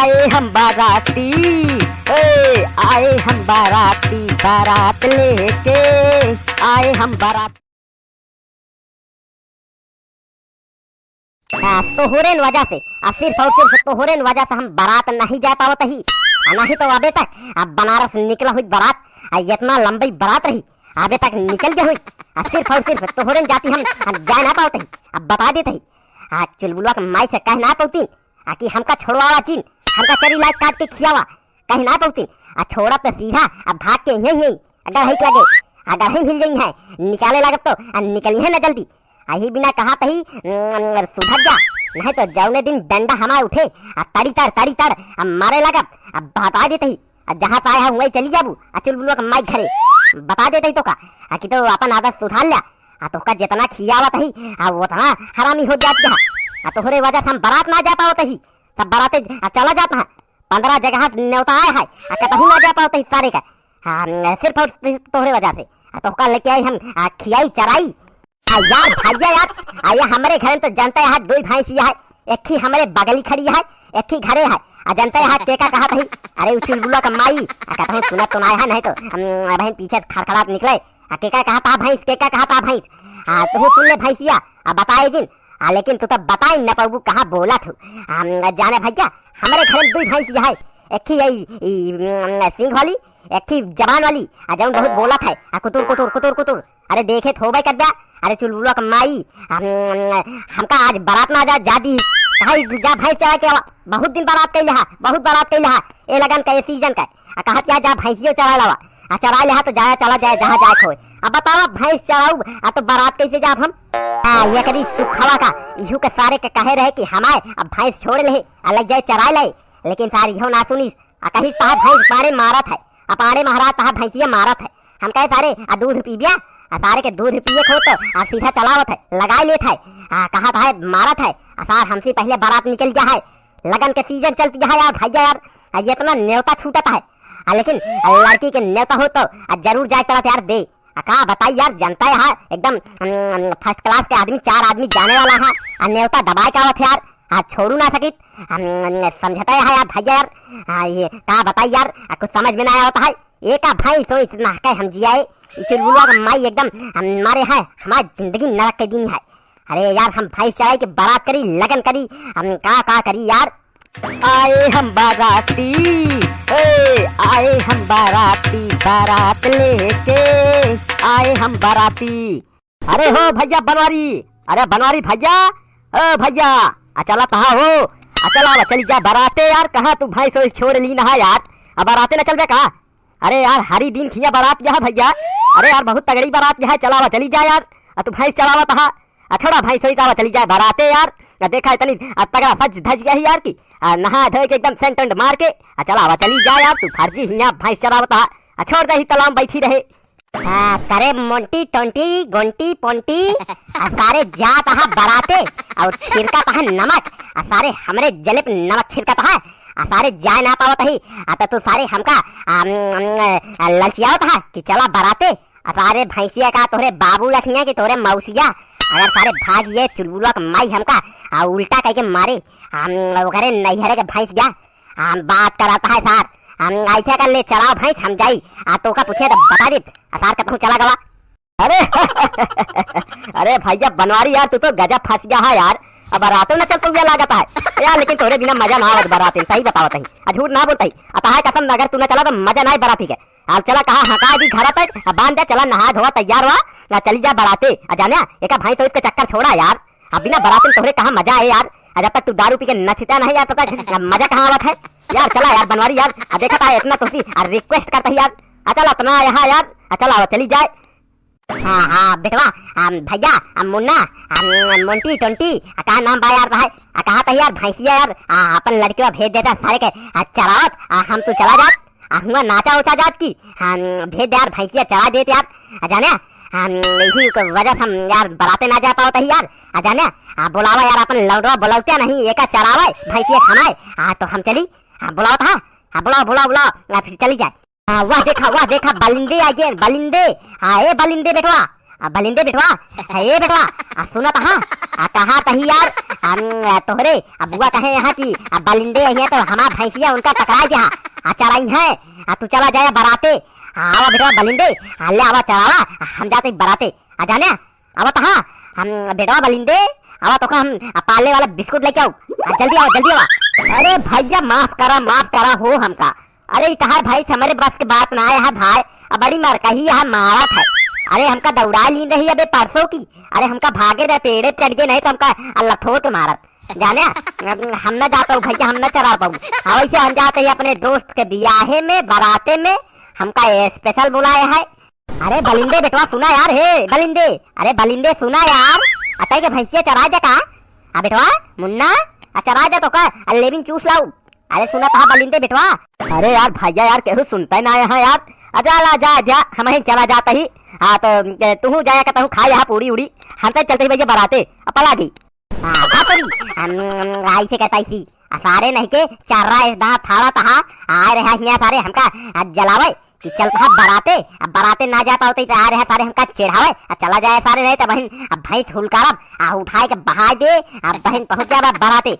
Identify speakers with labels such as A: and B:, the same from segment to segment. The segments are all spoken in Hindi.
A: आए हम बाराती, आए हम बाराती, बारात लेके आए हम बारात। तोहरे वजह से सिर्फ और सिर्फ तोहरे वजह से हम बारात नहीं जा पावत ही। नहीं तो अबे तक बनारस निकला हुई बारात इतना लंबी बारात रही, अबे तक निकल जा हुई। सिर्फ और सिर्फ तोहरे जाती हम जा ना पावत ही। अब बता देते ही चुलबुलवा के माई से कह ना पाउतीन कि हमका छोड़वावा चीन, हमका चरी लाइट काट के खियावा, कह ना पाउतीन। छोड़ा तो सीधा अब भाग के यही अगर ही लगे अगर ही मिल गई है निकाले लागत तो निकली है ना जल्दी। यही बिना कहा तही सुधर जा, नहीं तो जौने दिन डंडा हमारे उठे तड़ी तड़ मारे लागत। अब बता देते ही जहाँ से आया वही चली जाबू। चुलबुलवा के माई घरे बता देते ही तो का कि तो अपन आदत सुधार लिया। तो का जितना खियावत ही उतना हरामी हो जाती है। तोहरे वजह से हम बारात ना जा पावत ही, सब बाराते चला जाता है। 15 जगह न्योता आया है कतहू ना जा पावत ही सारे का, सिर्फ और तोहरे वजह से। तो का लेके आई हम खियाई चराई। यार भैया यार ये हमारे घर में तो जनता है 2 भैंसिया है, एक ही हमारे बगली खड़ी है, एक ही घरे है। जनता है केका कहा थी अरे चुलबुला का माई कहता हूँ सुना तो ना है, नहीं तो बहन पीछे खड़खड़ाट निकले। केका कहा था भैंस, केका कहा था भैंस। तू सुन ले भैंसिया बताए जिन, लेकिन तू तो बताई न पाबू कहाँ बोला तू। जाने भैया हमारे घर में 2 भैंसिया है, एक ही सिंह वाली, एक ही जवान वाली। जौन बहुत बोला था कुतुर कुतुर कुतुर कुतुर। अरे देखे थो भाई कर दिया। अरे चुलबुला का माई हमका आज बारात ना जा दी जा भैंस चला के बहुत दिन बारात कैले हा, बहुत बारात कैले हा। ए लगन का सीजन का कहा क्या जा भैंसियो चला लवा चरा ले तो जाया चला जाए जहाँ जाए खोए। अब बताओ भैंस चराऊ तो बारात कैसे जाब हम। ये करी सुखवा का इहू के सारे के कहे रहे कि हमारे अब भैंस छोड़ ले अलग जाए चरा ले, लेकिन सार इहो ना सुनी कहीं साहब भैंस पारे मारत है, अपारे महाराज साहब भैंसिया मारत है। हम कहे सारे दूध पी दिया, सारे के दूध पिए खो तो सीधा चलावत है लगाए लेत है। कहा था मारत है सार हमसे पहले बारात निकल गया है, लगन के सीजन चलती है यार भैया यार। ये इतना न्योता छूटता है, लेकिन लड़की के न्योता हो तो जरूर जाए चला यार दे। कहा बताई यार जनता है एकदम फर्स्ट क्लास के आदमी 4 आदमी जाने वाला है, न्योता दबाए का आवत यार छोड़ू ना सकित समझता है यार भैया यार। ये कहा बताई यार कुछ समझ में ना आया होता है। एक भाई तो इतना कह हम जियाए चुलबुलवा का माई एकदम हमारे है हमारी जिंदगी नरक के दिन है। अरे यार हम भैंस चराई के बारात करी लगन करी हम का करी यार। आए हम बाराती, आए हम बाराती, बारात लेके आए हम बाराती। अरे हो भैया बनवारी, अरे बनवारी भैया, ओ भैया चला कहा हो चला चली जा बाराते यार। कहाँ तू भैंस छोड़ ली ना यार, अब बाराते न चल बे कहा। अरे यार हरी दिन खिया बारात यहाँ भैया, अरे यार बहुत तगड़ी बारात यहाँ चलावा चली जा यार। तू भैंस चलावा कहा छोड़ा भैंस चलावा चली जाए बाराते यार। देखा इतनी तगड़ा सज धज गया यार की नहा धो के एकदम सेंट वेंट मार के चलावा चली जा यार। तू फर्जी हिया भैंस चलावा छोड़ दे तलाम बैठी रहे। करे मोंटी टोंटी गोंटी पोंटी सारे जात बराते और छिड़का तहा नमक सारे हमरे जले पे नमक छिड़का तहा सारे जाए ना पावत ही। तो तू सारे हमका ललचियावत है कि चला बराते। सारे भैंसिया का तोहरे बाबू लखनिया कि तोहरे मौसिया अगर सारे भाग ये चुलबुलवा का माई हमका उल्टा कह के मारे घरे नैहरे के भैंस गया बात कराता है सार ऐसे कर ले चलाओ भैंस हम जाई तो का पूछे तो बता दे सार कतहू चला गवा। अरे अरे भैया बनवारी यार तू तो गजब फंस गया है यार। अब बारातों न चलते हुआ लागत है यार, लेकिन तोरे बिना मजा ना आवत बारात में, सही बतावत है झूठ ना बोलता ही। अतः कसम अगर तू न चला तो मजा ना बाराती के। अब चला कहा हका दी घर तक बांध जा चला नहा धोवा तैयार हुआ चली जा बाराते। जाने एक भाई तो इसका चक्कर छोड़ा यार। अब बिना बारात में तोहरे कहाँ मजा है यार, जब तक तू दारू पी के नचता नहीं यार तब तक मजा कहाँ आवत है यार। चला यार बनवारी यार देखा था इतना तुमसे रिक्वेस्ट करता ही यार। चला अपना यहाँ यार चला चली जाए। हाँ बेटवा भैया मुन्ना मोंटी टोंटी कहा नाम बा यार भाई कहा था यार भैंसिया यार अपन लड़कियों भेज देता सारे के चरावत हम तू चला जात हुआ नाचा उचा जात की भेज दे यार भैंसिया चरा देते यार। जाने इसी वजह से हम यार बराते ना जा पाते ही यार। जाने बुलावा यार अपन लौटवा बुलाते नहीं एक चरावे भैंसिया खानाए तो हम चली बुलाओ था बुलाओ बुलाओ बुलाओ फिर चली जाए। वाह देखा बलिंदे आ गए बलिंदे। ए बलिंदे बेटवा बलिंदे बेटवा, ये बेटवा सुना तहा कहा तही यार तोहरे बुआ कहे यहाँ की बलिंदे यहाँ तो हमार भैंसिया उनका टकराए जहाँ चराई है तू चला जाए बराते। आवा बेटवा बलिंदे, ले आवा चरावा, हम जाते बराते आ जाने। आवा तहा हम बेटवा बलिंदे, आवा तो हम पालने वाला बिस्कुट लेके आओ, जल्दी आओ जल्दी आवा। अरे भैया माफ करा हो हमका। अरे कहा भाई हमारे बस के बात ना आया है भाई, अब बड़ी मार कही यहाँ मारा था। अरे हमका दौड़ा ली रही अबे परसों की, अरे हमका भागे रहे पेड़े चढ़ गए, नहीं तो हमका अल्लाह थो के मारा जाने। हम न जाता हूँ भैया, हम न चरा पाऊँ। वैसे हम जाते हैं अपने दोस्त के ब्याहे में बराते में, हमका स्पेशल बुलाया है। अरे बलिंदे बेटवा सुना यार, हे बलिंदे, अरे बलिंदे सुना यार, अतः के भैंसिया चरा जा का बेटवा मुन्ना चरा जा तो का लेविन चूस लाऊ। अरे सुना था बलिंदे बेटवा। अरे यार भैया यार केहू सुनता ना यहाँ यार, अजा ला जा जा हम ही चला जाता ही। हाँ तो तू जाया करता हूँ खा यहाँ पूरी उड़ी, हम तो चलते भैया बराते अपला गई। आई से कहता इसी सारे नहीं के चार रहा थाड़ा तहा आ रहा सारे हमका जलावे कि चल कहा बराते, अब बराते ना जा पाते तो आ रहे सारे हमका चिढ़ावे, चला जाए सारे नहीं तो बहन अब भैंस हुलकारा उठाए के बहा दे, अब बहन पहुंच जाए बराते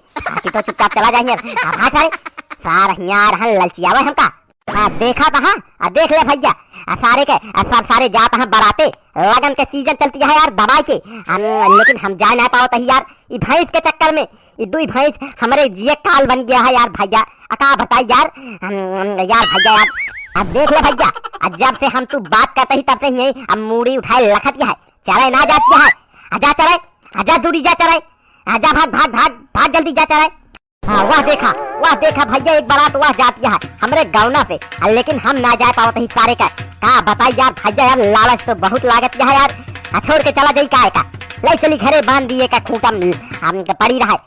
A: तो चुपचाप चला जाएंगे। सारे सार यार ललचियावे हमका देखा था देख ले भैया सारे के सारे जाता है बराते, लगन के सीजन चलती है यार दवाई के, लेकिन हम जा नहीं पाओ तही यार ये भैंस के चक्कर में, ये दुई भैंस हमारे जिये काल बन गया है यार भैया। अका बताई यार यार भैया यार अब देख ले भैया, जब से हम तू बात करते ही तब से यही अब मूड़ी उठाए लखत है, चले ना जाती है, आजा चले आजा दूरी जा चले, आजा भाग भाग भाग भाग जल्दी जा चले। हाँ वह देखा भैया एक बारात वह जाती है हमरे गाँव से, लेकिन हम ना जा पाओ तही सारे का बताई यार भैया यार लालच तो बहुत लागत है यार, छोड़ के चला जाई का ले चली घरे बांध दिए का खूंटा हम पड़ी रहा।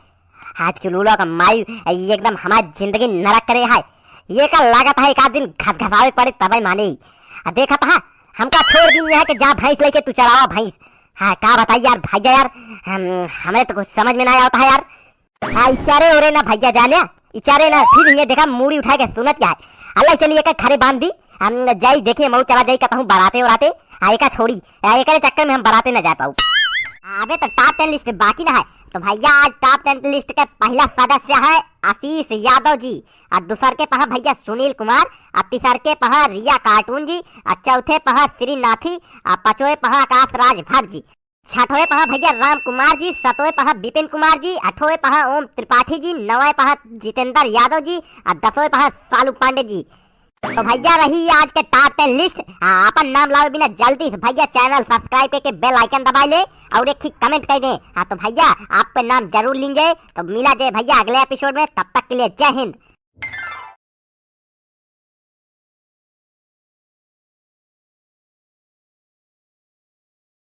A: हाँ चुलूलो का मायू एकदम हमारी जिंदगी नरक करे है, ये का लागत है एक आध दिन घसघसावे पड़े तब माने ही। देखा था हमका छोड़ दी है कि जा भैंस लेके तू चलावा भैंस। हाँ का बताइए यार भैया यार हमें तो कुछ समझ में ना आता है यार। हाँ इचारे हो रहे ना भैया जाने, इचारे ना फिर ये देखा मूड़ी उठा के सुनत क्या है, अल्लाह चलिए का खरे बांध दी, हम जाई देखिए मऊ चला जाई कहता हूँ बराते उराते, एक छोड़ी एक चक्कर में हम बराते न जा पाऊ। अबे तो टॉप 10 लिस्ट बाकी ना है, तो भैया आज टॉप 10 लिस्ट के पहला सदस्य है आशीष यादव जी, और दूसर के पहा भैया सुनील कुमार, और तीसर के पहा रिया कार्टून जी, और चौथे पहा श्रीनाथी, और पांचवे पहा आकाश राज भट्ट जी, छठवें पहा भैया राम कुमार जी, सातवें पहा विपिन कुमार जी, आठवें पहा ओम त्रिपाठी जी, नौवें पहा जितेंद्र यादव जी, और 10वें पहा सालू पांडे जी। तो भैया रही आज के टॉप 10 लिस्ट। अपन नाम लाओ बिना जल्दी से भैया चैनल सब्सक्राइब करके बेल आइकन दबा ले और एक कमेंट कर दे। हाँ तो भैया आप पे नाम जरूर लेंगे। तो मिला दे भैया अगले एपिसोड में, तब तक के लिए जय हिंद।